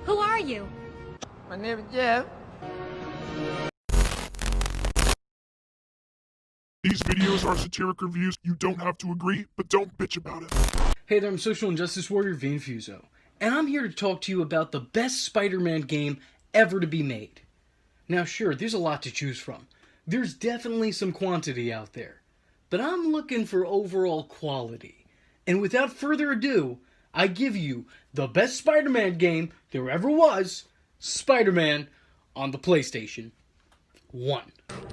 Who are you? My name is Jeff. These videos are satiric reviews. You don't have to agree, but don't bitch about it. Hey there, I'm Social Injustice Warrior Infuso, and I'm here to talk to you about the best Spider-Man game ever to be made. Now sure, there's a lot to choose from. There's definitely some quantity out there, but I'm looking for overall quality. And without further ado, I give you the best Spider-Man game there ever was, Spider-Man on the PlayStation 1.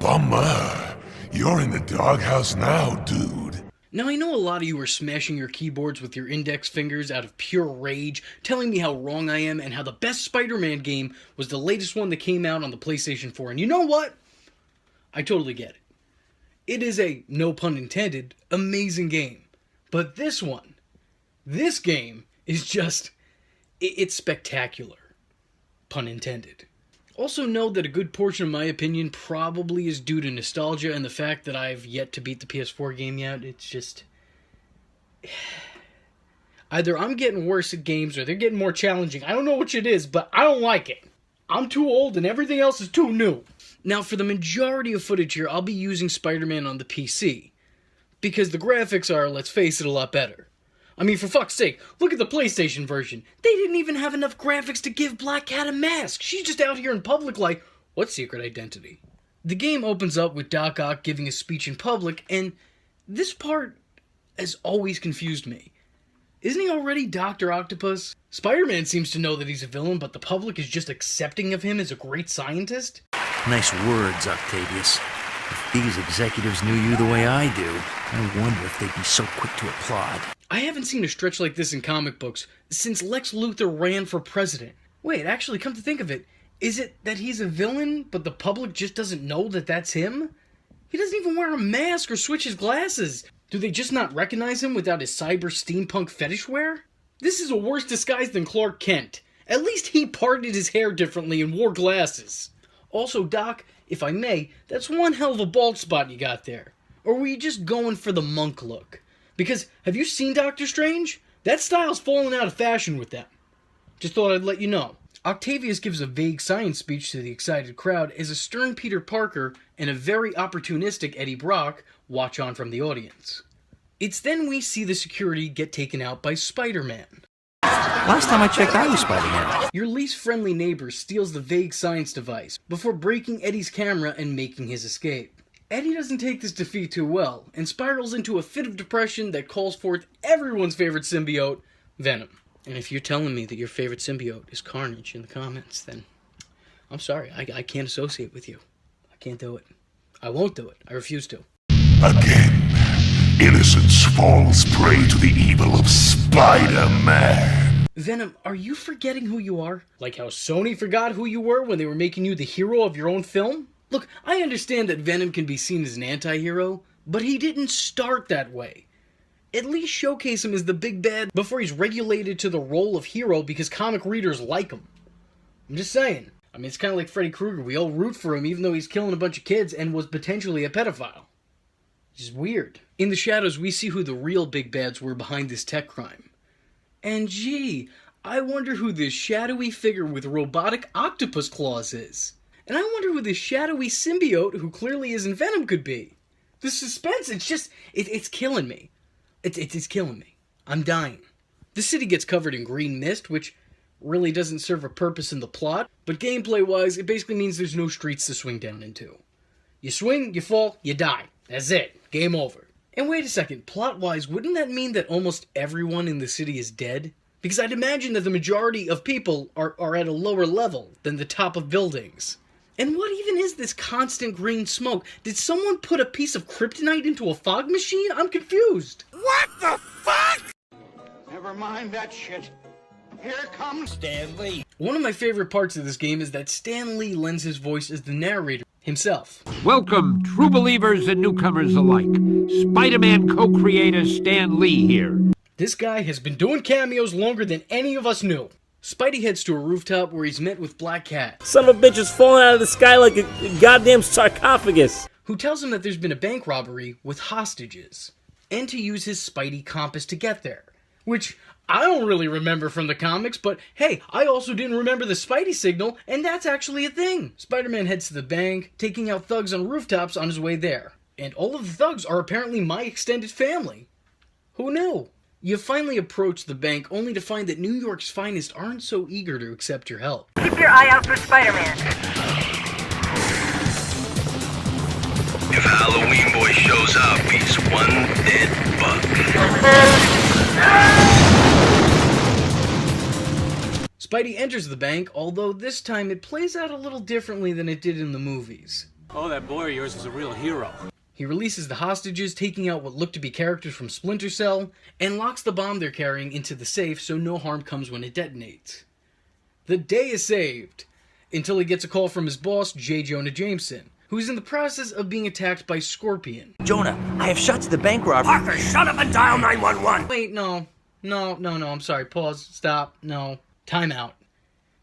Bummer. You're in the doghouse now, dude. Now, I know a lot of you are smashing your keyboards with your index fingers out of pure rage, telling me how wrong I am and how the best Spider-Man game was the latest one that came out on the PlayStation 4. And you know what? I totally get it. It is a, no pun intended, amazing game. But this game is just, it's spectacular. Pun intended. Also know that a good portion of my opinion probably is due to nostalgia and the fact that I've yet to beat the PS4 game yet. It's just, either I'm getting worse at games or they're getting more challenging. I don't know which it is, but I don't like it. I'm too old and everything else is too new. Now, for the majority of footage here, I'll be using Spider-Man on the PC. Because the graphics are, let's face it, a lot better. I mean, for fuck's sake, look at the PlayStation version. They didn't even have enough graphics to give Black Cat a mask. She's just out here in public like, what secret identity? The game opens up with Doc Ock giving a speech in public, and this part has always confused me. Isn't he already Dr. Octopus? Spider-Man seems to know that he's a villain, but the public is just accepting of him as a great scientist? Nice words, Octavius. If these executives knew you the way I do, I wonder if they'd be so quick to applaud. I haven't seen a stretch like this in comic books since Lex Luthor ran for president. Wait, actually, come to think of it, is it that he's a villain, but the public just doesn't know that that's him? He doesn't even wear a mask or switch his glasses. Do they just not recognize him without his cyber steampunk fetish wear? This is a worse disguise than Clark Kent. At least he parted his hair differently and wore glasses. Also, Doc, if I may, that's one hell of a bald spot you got there. Or were you just going for the monk look? Because, have you seen Doctor Strange? That style's fallen out of fashion with them. Just thought I'd let you know. Octavius gives a vague science speech to the excited crowd as a stern Peter Parker and a very opportunistic Eddie Brock watch on from the audience. It's then we see the security get taken out by Spider-Man. Last time I checked, I was Spider-Man. Your least friendly neighbor steals the vague science device before breaking Eddie's camera and making his escape. Eddie doesn't take this defeat too well, and spirals into a fit of depression that calls forth everyone's favorite symbiote, Venom. And if you're telling me that your favorite symbiote is Carnage in the comments, then I'm sorry, I can't associate with you. I can't do it. I won't do it. I refuse to. Again, innocence falls prey to the evil of Spider-Man. Venom, are you forgetting who you are? Like how Sony forgot who you were when they were making you the hero of your own film? Look, I understand that Venom can be seen as an anti-hero, but he didn't start that way. At least showcase him as the big bad before he's regulated to the role of hero because comic readers like him. I'm just saying. I mean, it's kind of like Freddy Krueger. We all root for him even though he's killing a bunch of kids and was potentially a pedophile. Which is weird. In the shadows, we see who the real big bads were behind this tech crime. And gee, I wonder who this shadowy figure with robotic octopus claws is. And I wonder who this shadowy symbiote, who clearly isn't Venom, could be. The suspense, it's just, it's killing me. It's killing me. I'm dying. The city gets covered in green mist, which really doesn't serve a purpose in the plot, but gameplay-wise, it basically means there's no streets to swing down into. You swing, you fall, you die. That's it. Game over. And wait a second, plot-wise, wouldn't that mean that almost everyone in the city is dead? Because I'd imagine that the majority of people are at a lower level than the top of buildings. And what even is this constant green smoke? Did someone put a piece of kryptonite into a fog machine? I'm confused. What the fuck? Never mind that shit. Here comes Stan Lee. One of my favorite parts of this game is that Stan Lee lends his voice as the narrator himself. Welcome, true believers and newcomers alike. Spider-Man co-creator Stan Lee here. This guy has been doing cameos longer than any of us knew. Spidey heads to a rooftop where he's met with Black Cat. Son of a bitch is falling out of the sky like a goddamn sarcophagus. Who tells him that there's been a bank robbery with hostages, and to use his Spidey compass to get there. Which, I don't really remember from the comics, but hey, I also didn't remember the Spidey signal, and that's actually a thing. Spider-Man heads to the bank, taking out thugs on rooftops on his way there. And all of the thugs are apparently my extended family. Who knew? You finally approach the bank only to find that New York's finest aren't so eager to accept your help. Keep your eye out for Spider-Man. If Halloween Boy shows up, he's one dead bug. Spidey enters the bank, although this time it plays out a little differently than it did in the movies. Oh, that boy of yours is a real hero. He releases the hostages, taking out what look to be characters from Splinter Cell, and locks the bomb they're carrying into the safe so no harm comes when it detonates. The day is saved, until he gets a call from his boss, J. Jonah Jameson, who's in the process of being attacked by Scorpion. Jonah, I have shots of the bank robbery. Parker, shut up and dial 911. Wait, no, I'm sorry, pause, stop, no, time out.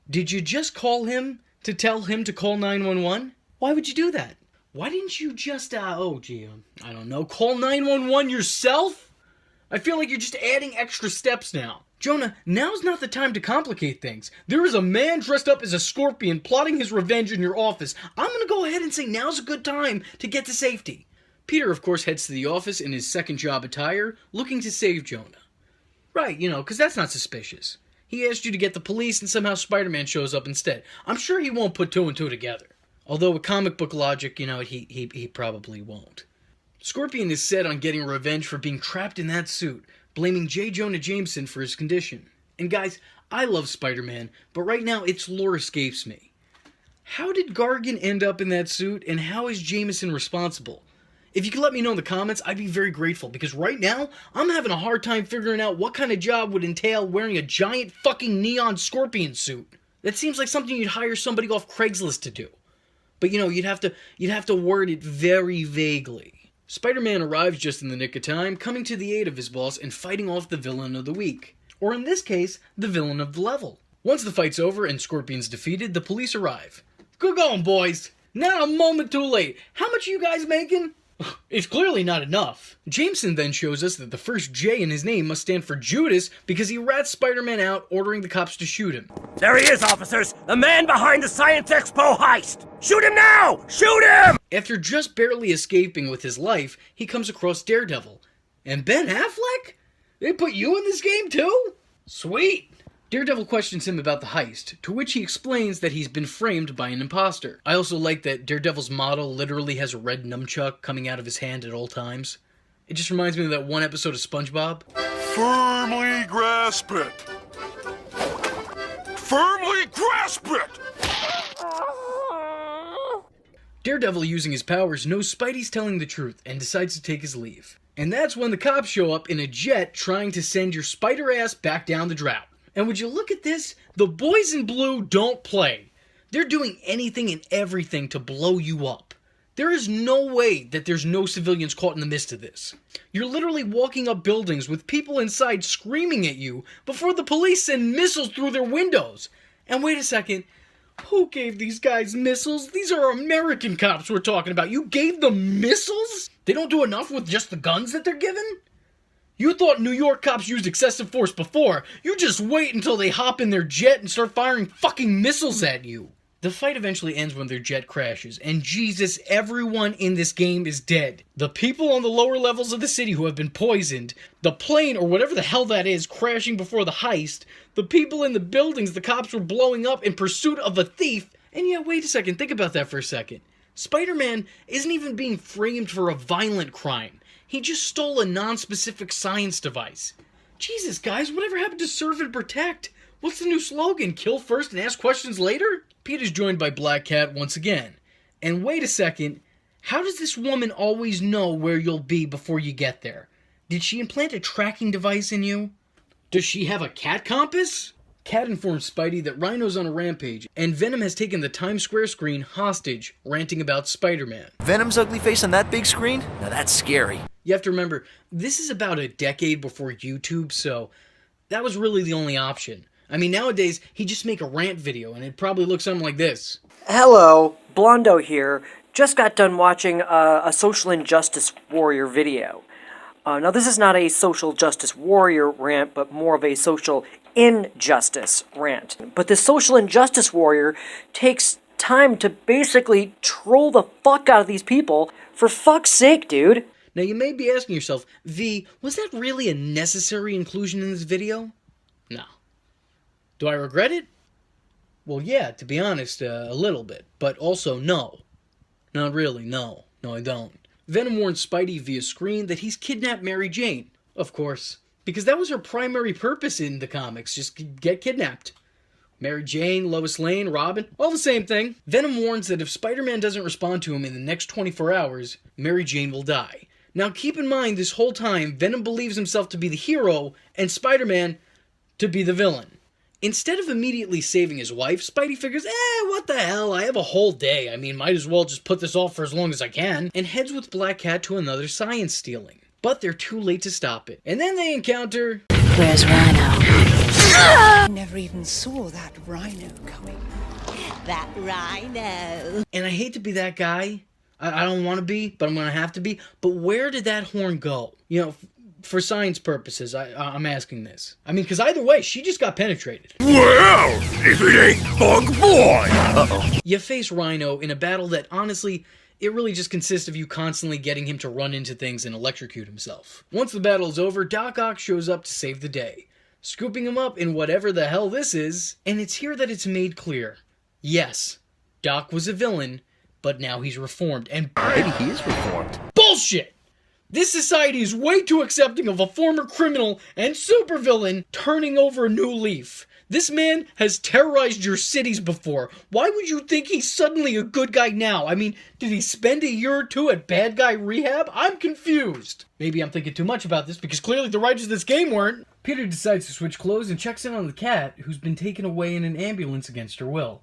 Did you just call him to tell him to call 911? Why would you do that? Why didn't you just, I don't know, call 911 yourself? I feel like you're just adding extra steps now. Jonah, now's not the time to complicate things. There is a man dressed up as a scorpion plotting his revenge in your office. I'm gonna go ahead and say now's a good time to get to safety. Peter, of course, heads to the office in his second job attire, looking to save Jonah. Right, because that's not suspicious. He asked you to get the police and somehow Spider-Man shows up instead. I'm sure he won't put two and two together. Although with comic book logic, he probably won't. Scorpion is set on getting revenge for being trapped in that suit, blaming J. Jonah Jameson for his condition. And guys, I love Spider-Man, but right now its lore escapes me. How did Gargan end up in that suit, and how is Jameson responsible? If you could let me know in the comments, I'd be very grateful, because right now, I'm having a hard time figuring out what kind of job would entail wearing a giant fucking neon scorpion suit. That seems like something you'd hire somebody off Craigslist to do. But you'd have to word it very vaguely. Spider-Man arrives just in the nick of time, coming to the aid of his boss and fighting off the villain of the week. Or in this case, the villain of the level. Once the fight's over and Scorpion's defeated, the police arrive. Good going, boys! Not a moment too late. How much are you guys making? It's clearly not enough. Jameson then shows us that the first J in his name must stand for Judas because he rats Spider-Man out, ordering the cops to shoot him. There he is, officers! The man behind the Science Expo heist! Shoot him now! Shoot him! After just barely escaping with his life, he comes across Daredevil. And Ben Affleck? They put you in this game too? Sweet! Daredevil questions him about the heist, to which he explains that he's been framed by an imposter. I also like that Daredevil's model literally has a red nunchuck coming out of his hand at all times. It just reminds me of that one episode of SpongeBob. Firmly grasp it. Firmly grasp it! Daredevil, using his powers, knows Spidey's telling the truth and decides to take his leave. And that's when the cops show up in a jet trying to send your spider ass back down the drought. And would you look at this? The boys in blue don't play. They're doing anything and everything to blow you up. There is no way that there's no civilians caught in the midst of this. You're literally walking up buildings with people inside screaming at you before the police send missiles through their windows. And wait a second, who gave these guys missiles? These are American cops we're talking about. You gave them missiles? They don't do enough with just the guns that they're given? You thought New York cops used excessive force before. You just wait until they hop in their jet and start firing fucking missiles at you. The fight eventually ends when their jet crashes, and Jesus, everyone in this game is dead. The people on the lower levels of the city who have been poisoned, the plane or whatever the hell that is crashing before the heist, the people in the buildings the cops were blowing up in pursuit of a thief, and yeah, wait a second, think about that for a second. Spider-Man isn't even being framed for a violent crime. He just stole a non-specific science device. Jesus, guys, whatever happened to serve and protect? What's the new slogan? Kill first and ask questions later? Peter's joined by Black Cat once again. And wait a second, how does this woman always know where you'll be before you get there? Did she implant a tracking device in you? Does she have a cat compass? Cat informs Spidey that Rhino's on a rampage, and Venom has taken the Times Square screen hostage, ranting about Spider-Man. Venom's ugly face on that big screen? Now that's scary. You have to remember, this is about a decade before YouTube, so that was really the only option. I mean, nowadays, he'd just make a rant video, and it'd probably look something like this. Hello, Blondo here. Just got done watching a social injustice warrior video. Now, this is not a social justice warrior rant, but more of a social injustice rant. But this social injustice warrior takes time to basically troll the fuck out of these people. For fuck's sake, dude. Now you may be asking yourself, V, was that really a necessary inclusion in this video? No. Do I regret it? Well, yeah, to be honest, a little bit. But also, no. Not really, no. No, I don't. Venom warns Spidey via screen that he's kidnapped Mary Jane. Of course. Because that was her primary purpose in the comics, just get kidnapped. Mary Jane, Lois Lane, Robin, all the same thing. Venom warns that if Spider-Man doesn't respond to him in the next 24 hours, Mary Jane will die. Now keep in mind, this whole time, Venom believes himself to be the hero, and Spider-Man to be the villain. Instead of immediately saving his wife, Spidey figures, what the hell, I have a whole day, I mean, might as well just put this off for as long as I can, and heads with Black Cat to another science stealing. But they're too late to stop it. And then they encounter... Where's Rhino? I never even saw that rhino coming. That rhino. And I hate to be that guy. I don't want to be, but I'm going to have to be. But where did that horn go? You know, for science purposes, I'm asking this. I mean, because either way, she just got penetrated. Well, if it ain't Bug Boy! Uh-oh. You face Rhino in a battle that, honestly, it really just consists of you constantly getting him to run into things and electrocute himself. Once the battle is over, Doc Ock shows up to save the day, scooping him up in whatever the hell this is, and it's here that it's made clear. Yes, Doc was a villain, but now he's reformed, and maybe he is reformed. Bullshit! This society is way too accepting of a former criminal and supervillain turning over a new leaf. This man has terrorized your cities before. Why would you think he's suddenly a good guy now? I mean, did he spend a year or two at bad guy rehab? I'm confused. Maybe I'm thinking too much about this because clearly the writers of this game weren't. Peter decides to switch clothes and checks in on the cat, who's been taken away in an ambulance against her will.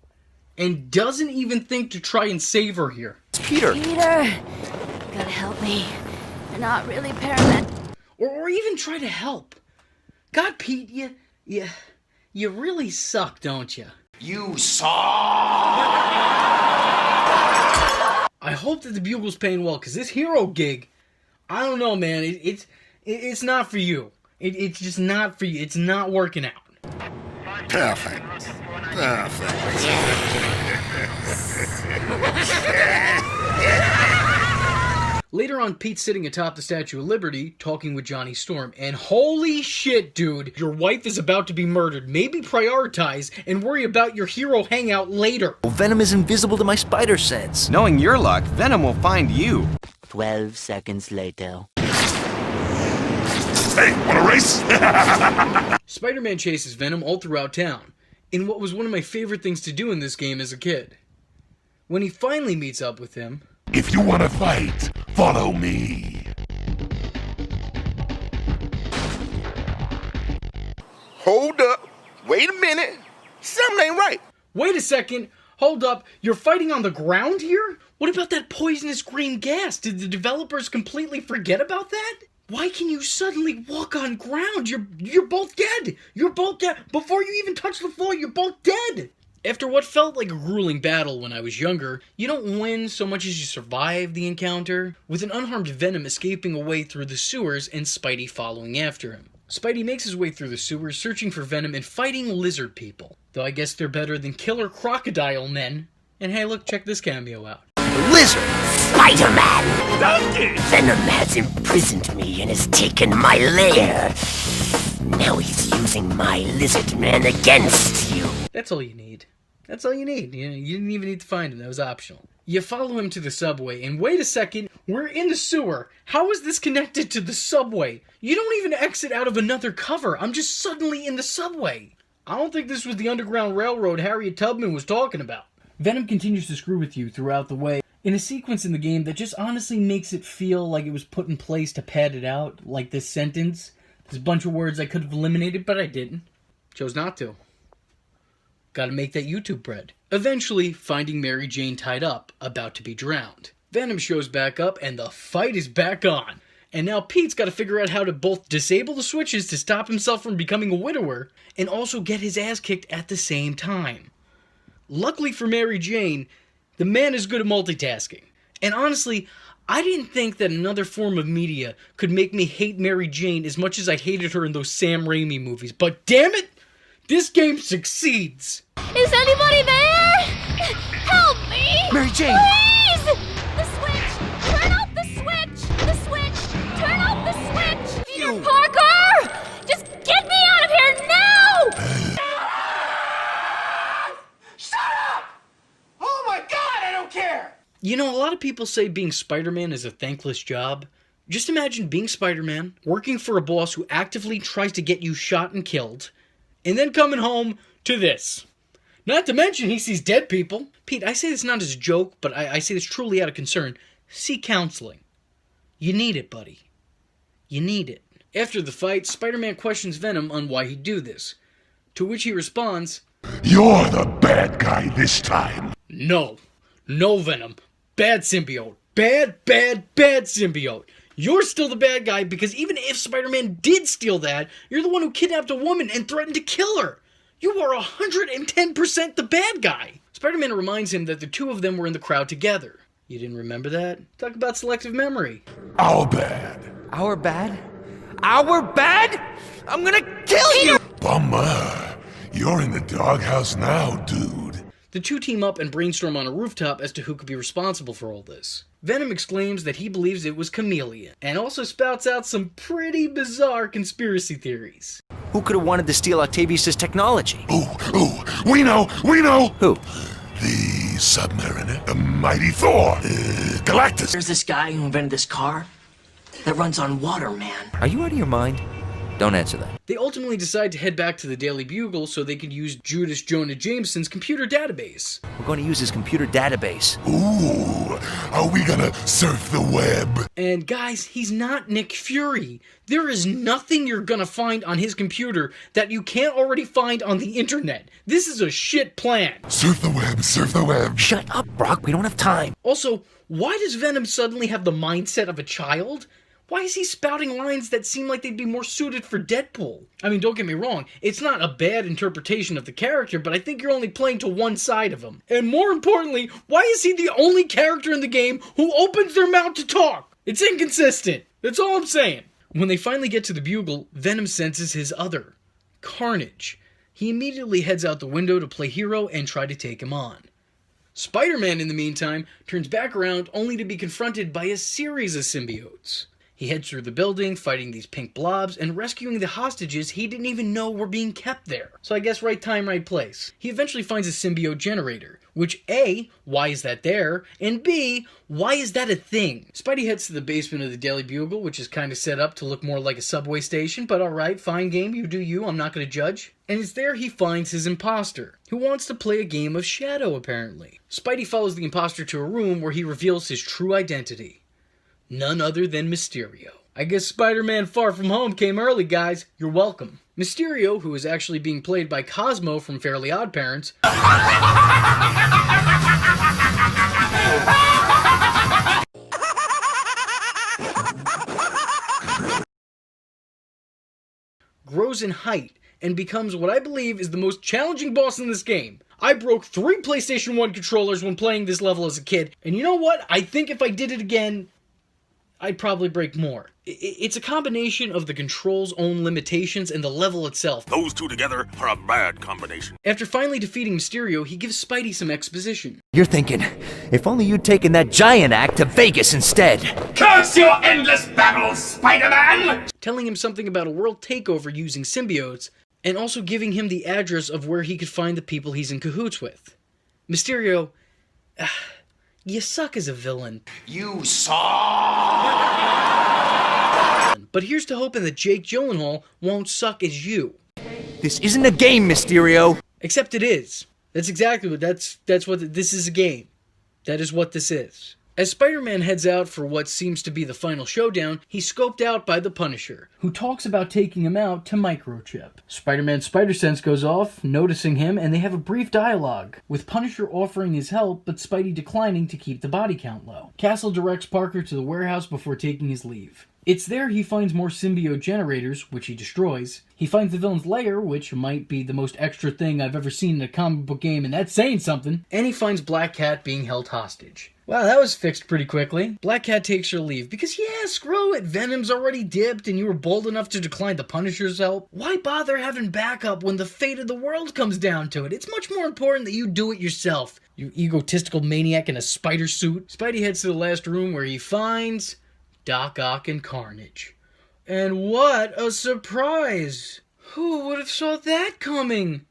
And doesn't even think to try and save her here. It's Peter. Peter, you gotta help me. They're not really paramedics. Or even try to help. God, Pete, you really suck, don't you? You suck! I hope that the Bugle's paying well, because this hero gig, I don't know, man, it's not for you. It's just not for you. It's not working out. Perfect. Later on, Pete's sitting atop the Statue of Liberty, talking with Johnny Storm, and holy shit, dude, your wife is about to be murdered. Maybe prioritize and worry about your hero hangout later. Well, Venom is invisible to my spider sense. Knowing your luck, Venom will find you. 12 seconds later. Hey, wanna race? Spider-Man chases Venom all throughout town, in what was one of my favorite things to do in this game as a kid. When he finally meets up with him... If you wanna fight, follow me. Hold up. Wait a minute. Something ain't right. Wait a second. Hold up. You're fighting on the ground here? What about that poisonous green gas? Did the developers completely forget about that? Why can you suddenly walk on ground? You're both dead. You're both dead. Before you even touch the floor, you're both dead. After what felt like a grueling battle when I was younger, you don't win so much as you survive the encounter, with an unharmed Venom escaping away through the sewers and Spidey following after him. Spidey makes his way through the sewers, searching for Venom and fighting lizard people, though I guess they're better than killer crocodile men. And hey look, check this cameo out. Lizard! Spider-Man! Donkey! Venom has imprisoned me and has taken my lair. Now he's using my lizard man against you. That's all you need. That's all you need. You didn't even need to find him. That was optional. You follow him to the subway, and wait a second, we're in the sewer. How is this connected to the subway? You don't even exit out of another cover. I'm just suddenly in the subway. I don't think this was the Underground Railroad Harriet Tubman was talking about. Venom continues to screw with you throughout the way, in a sequence in the game that just honestly makes it feel like it was put in place to pad it out, like this sentence. There's a bunch of words I could have eliminated, but I didn't. Chose not to. Gotta make that YouTube bread. Eventually, finding Mary Jane tied up, about to be drowned. Venom shows back up, and the fight is back on. And now Pete's gotta figure out how to both disable the switches to stop himself from becoming a widower, and also get his ass kicked at the same time. Luckily for Mary Jane, the man is good at multitasking. And honestly, I didn't think that another form of media could make me hate Mary Jane as much as I hated her in those Sam Raimi movies, but damn it, this game succeeds! Is anybody there? Help me! Mary Jane! Please! The switch! Turn off the switch! The switch! Turn off the switch! Peter Parker! Just get me out of here now! Shut up! Oh my god, I don't care! You know, a lot of people say being Spider-Man is a thankless job. Just imagine being Spider-Man, working for a boss who actively tries to get you shot and killed, and then coming home to this. Not to mention he sees dead people. Pete, I say this not as a joke, but I say this truly out of concern. Seek counseling. You need it, buddy. You need it. After the fight, Spider-Man questions Venom on why he'd do this, to which he responds, You're the bad guy this time. No. No, Venom. Bad symbiote. Bad symbiote. You're still the bad guy because even if Spider-Man did steal that, you're the one who kidnapped a woman and threatened to kill her. You are 110% the bad guy. Spider-Man reminds him that the two of them were in the crowd together. You didn't remember that? Talk about selective memory. Our bad. Our bad? Our bad? I'm gonna kill you! Bummer. You're in the doghouse now, dude. The two team up and brainstorm on a rooftop as to who could be responsible for all this. Venom exclaims that he believes it was Chameleon, and also spouts out some pretty bizarre conspiracy theories. Who could have wanted to steal Octavius' technology? Ooh, we know! Who? The Submariner, the mighty Thor, Galactus. There's this guy who invented this car that runs on water, man. Are you out of your mind? Don't answer that. They ultimately decide to head back to the Daily Bugle so they could use Judas Jonah Jameson's computer database. We're going to use his computer database. Ooh, are we gonna surf the web? And guys, he's not Nick Fury. There is nothing you're gonna find on his computer that you can't already find on the internet. This is a shit plan. Surf the web, surf the web. Shut up, Brock. We don't have time. Also, why does Venom suddenly have the mindset of a child? Why is he spouting lines that seem like they'd be more suited for Deadpool? I mean, don't get me wrong, it's not a bad interpretation of the character, but I think you're only playing to one side of him. And more importantly, why is he the only character in the game who opens their mouth to talk? It's inconsistent. That's all I'm saying. When they finally get to the Bugle, Venom senses his other, Carnage. He immediately heads out the window to play hero and try to take him on. Spider-Man, in the meantime, turns back around only to be confronted by a series of symbiotes. He heads through the building, fighting these pink blobs, and rescuing the hostages he didn't even know were being kept there. So I guess right time, right place. He eventually finds a symbiote generator, which A, why is that there? And B, why is that a thing? Spidey heads to the basement of the Daily Bugle, which is kind of set up to look more like a subway station, but alright, fine game, you do you, I'm not going to judge. And it's there he finds his imposter, who wants to play a game of Shadow, apparently. Spidey follows the imposter to a room where he reveals his true identity. None other than Mysterio. I guess Spider-Man Far From Home came early, guys. You're welcome. Mysterio, who is actually being played by Cosmo from Fairly Odd Parents, grows in height and becomes what I believe is the most challenging boss in this game. I broke 3 PlayStation 1 controllers when playing this level as a kid, and you know what? I think if I did it again, I'd probably break more. It's a combination of the control's own limitations and the level itself. Those two together are a bad combination. After finally defeating Mysterio, he gives Spidey some exposition. You're thinking, if only you'd taken that giant act to Vegas instead. Curse your endless battles, Spider-Man! Telling him something about a world takeover using symbiotes, and also giving him the address of where he could find the people he's in cahoots with. Mysterio, you suck as a villain. You suck! But here's to hoping that Jake Gyllenhaal won't suck as you. This isn't a game, Mysterio! Except it is. That's exactly what, this is a game. That is what this is. As Spider-Man heads out for what seems to be the final showdown, he's scoped out by the Punisher, who talks about taking him out to microchip. Spider-Man's spider sense goes off, noticing him, and they have a brief dialogue, with Punisher offering his help, but Spidey declining to keep the body count low. Castle directs Parker to the warehouse before taking his leave. It's there he finds more symbiote generators, which he destroys. He finds the villain's lair, which might be the most extra thing I've ever seen in a comic book game, and that's saying something. And he finds Black Cat being held hostage. Wow, that was fixed pretty quickly. Black Cat takes her leave because, yeah, screw it, Venom's already dipped and you were bold enough to decline the Punisher's help. Why bother having backup when the fate of the world comes down to it? It's much more important that you do it yourself, you egotistical maniac in a spider suit. Spidey heads to the last room where he finds Doc Ock and Carnage. And what a surprise! Who would have saw that coming?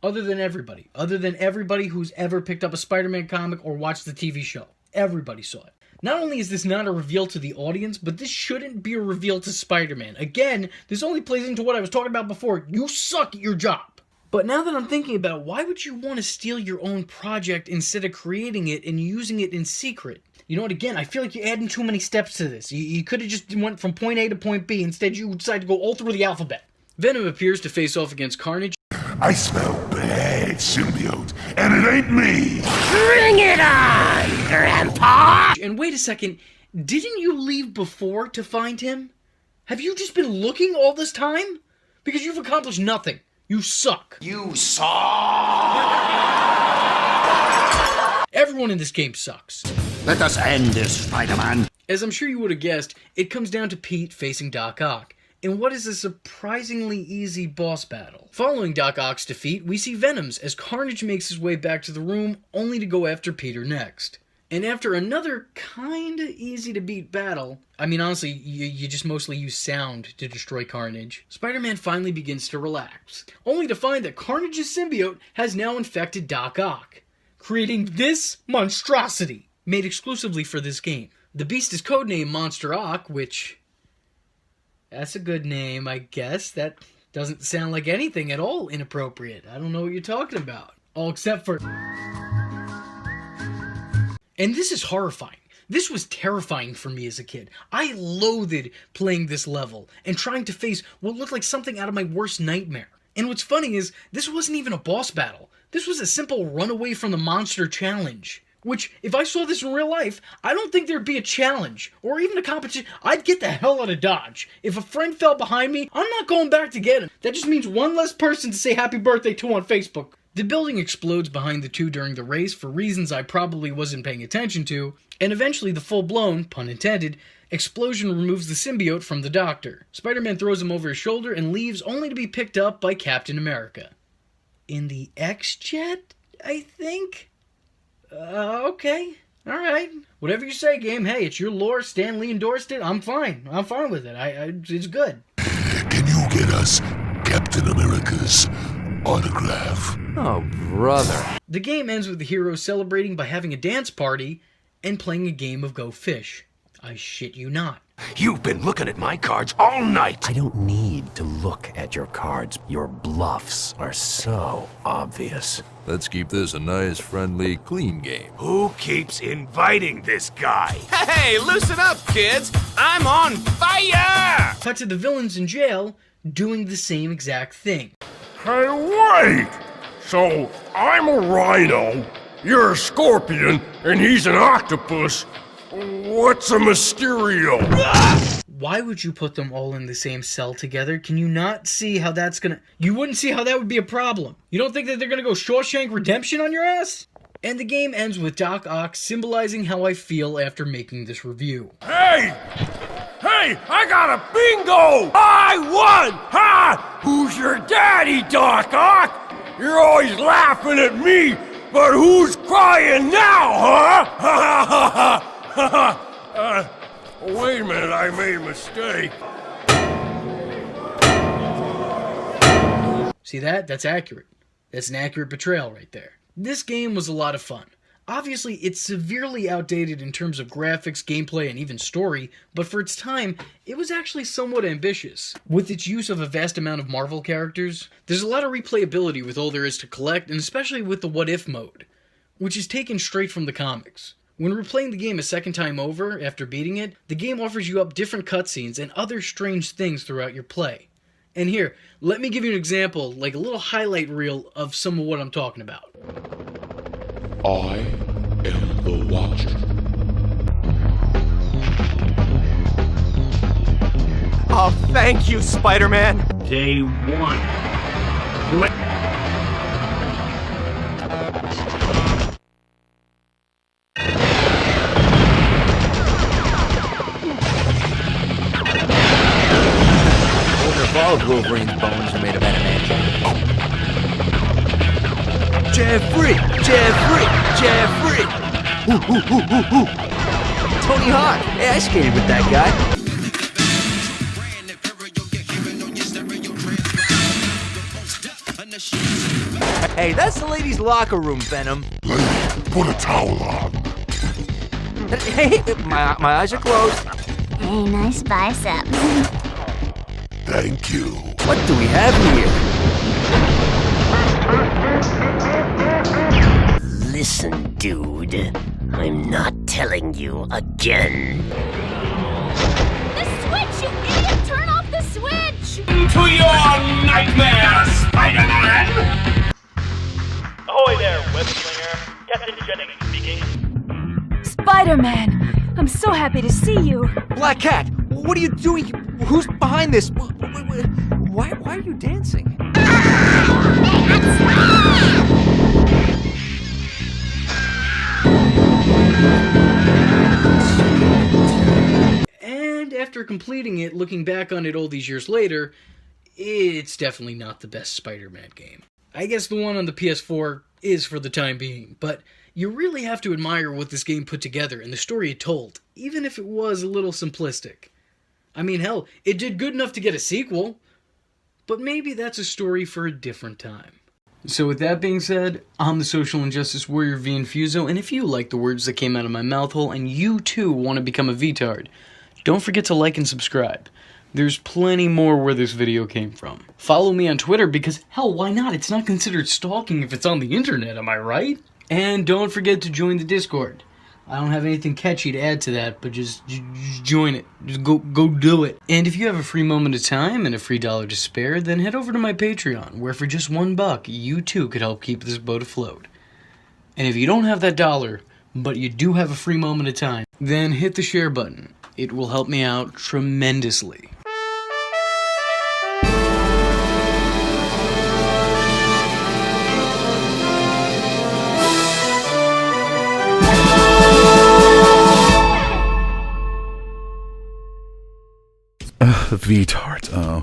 Other than everybody who's ever picked up a Spider-Man comic or watched the TV show. Everybody saw it. Not only is this not a reveal to the audience, but this shouldn't be a reveal to Spider-Man. Again, this only plays into what I was talking about before. You suck at your job. But now that I'm thinking about it, why would you want to steal your own project instead of creating it and using it in secret? You know what, again, I feel like you're adding too many steps to this. You could have just went from point A to point B. Instead, you decided to go all through the alphabet. Venom appears to face off against Carnage. I smell bad, symbiote, and it ain't me! Bring it on, Grandpa! And wait a second, didn't you leave before to find him? Have you just been looking all this time? Because you've accomplished nothing. You suck. You suck! Everyone in this game sucks. Let us end this, Spider-Man. As I'm sure you would have guessed, it comes down to Pete facing Doc Ock, in what is a surprisingly easy boss battle. Following Doc Ock's defeat, we see Venom's as Carnage makes his way back to the room, only to go after Peter next. And after another kinda easy to beat battle, I mean honestly, you just mostly use sound to destroy Carnage, Spider-Man finally begins to relax, only to find that Carnage's symbiote has now infected Doc Ock, creating this monstrosity, made exclusively for this game. The beast is codenamed Monster Ock, which... that's a good name, I guess. That doesn't sound like anything at all inappropriate. I don't know what you're talking about. All except for... And this is horrifying. This was terrifying for me as a kid. I loathed playing this level and trying to face what looked like something out of my worst nightmare. And what's funny is, this wasn't even a boss battle. This was a simple run away from the monster challenge. Which, if I saw this in real life, I don't think there'd be a challenge, or even a competition. I'd get the hell out of Dodge. If a friend fell behind me, I'm not going back to get him. That just means one less person to say happy birthday to on Facebook. The building explodes behind the two during the race for reasons I probably wasn't paying attention to, and eventually the full-blown, pun intended, explosion removes the symbiote from the Doctor. Spider-Man throws him over his shoulder and leaves only to be picked up by Captain America. In the X-Jet, I think? Okay. Alright. Whatever you say, game. Hey, it's your lore. Stan Lee endorsed it. I'm fine. I'm fine with it. It's good. Can you get us Captain America's autograph? Oh, brother. The game ends with the heroes celebrating by having a dance party and playing a game of Go Fish. I shit you not. You've been looking at my cards all night. I don't need to look at your cards. Your bluffs are so obvious. Let's keep this a nice, friendly, clean game. Who keeps inviting this guy? Hey, loosen up, kids! I'm on fire! Cut to the villains in jail doing the same exact thing. Hey, wait! So, I'm a rhino, you're a scorpion, and he's an octopus. What's a Mysterio? Why would you put them all in the same cell together? Can you not see how that's gonna... You wouldn't see how that would be a problem. You don't think that they're gonna go Shawshank Redemption on your ass? And the game ends with Doc Ock symbolizing how I feel after making this review. Hey! Hey, I got a bingo! I won! Ha! Who's your daddy, Doc Ock? You're always laughing at me, but who's crying now, huh? Ha ha ha ha! Wait a minute, I made a mistake. See that? That's accurate. That's an accurate portrayal right there. This game was a lot of fun. Obviously, it's severely outdated in terms of graphics, gameplay, and even story, but for its time, it was actually somewhat ambitious. With its use of a vast amount of Marvel characters, there's a lot of replayability with all there is to collect, and especially with the What If mode, which is taken straight from the comics. When replaying the game a second time over after beating it, the game offers you up different cutscenes and other strange things throughout your play. And here, let me give you an example, like a little highlight reel of some of what I'm talking about. I am the Watcher. Oh, thank you, Spider-Man. Day one. All of Wolverine's bones are made of adamantium. Jeffrey! Jeffrey! Jeffrey! Tony Hawk! Hey, I skated with that guy. Hey, that's the ladies' locker room, Venom. Lady, put a towel on. Hey, my eyes are closed. Hey, nice biceps. Thank you. What do we have here? Listen, dude. I'm not telling you again. The switch, you idiot! Turn off the switch! To your nightmare, Spider-Man! Ahoy there, web slinger. Captain Jennings speaking. Spider-Man! I'm so happy to see you. Black Cat, what are you doing? Who's behind this? Why are you dancing? And after completing it, looking back on it all these years later, it's definitely not the best Spider-Man game. I guess the one on the PS4 is for the time being, but you really have to admire what this game put together and the story it told, even if it was a little simplistic. I mean, hell, it did good enough to get a sequel, but maybe that's a story for a different time. So with that being said, I'm the Social Injustice Warrior V Infuso, and if you like the words that came out of my mouth hole and you too want to become a VTard, don't forget to like and subscribe. There's plenty more where this video came from. Follow me on Twitter because, hell, why not? It's not considered stalking if it's on the internet, am I right? And don't forget to join the Discord. I don't have anything catchy to add to that, but just join it. Just go do it. And if you have a free moment of time and a free $1 to spare, then head over to my Patreon, where for just $1, you too could help keep this boat afloat. And if you don't have that $1, but you do have a free moment of time, then hit the share button. It will help me out tremendously. VTards, oh.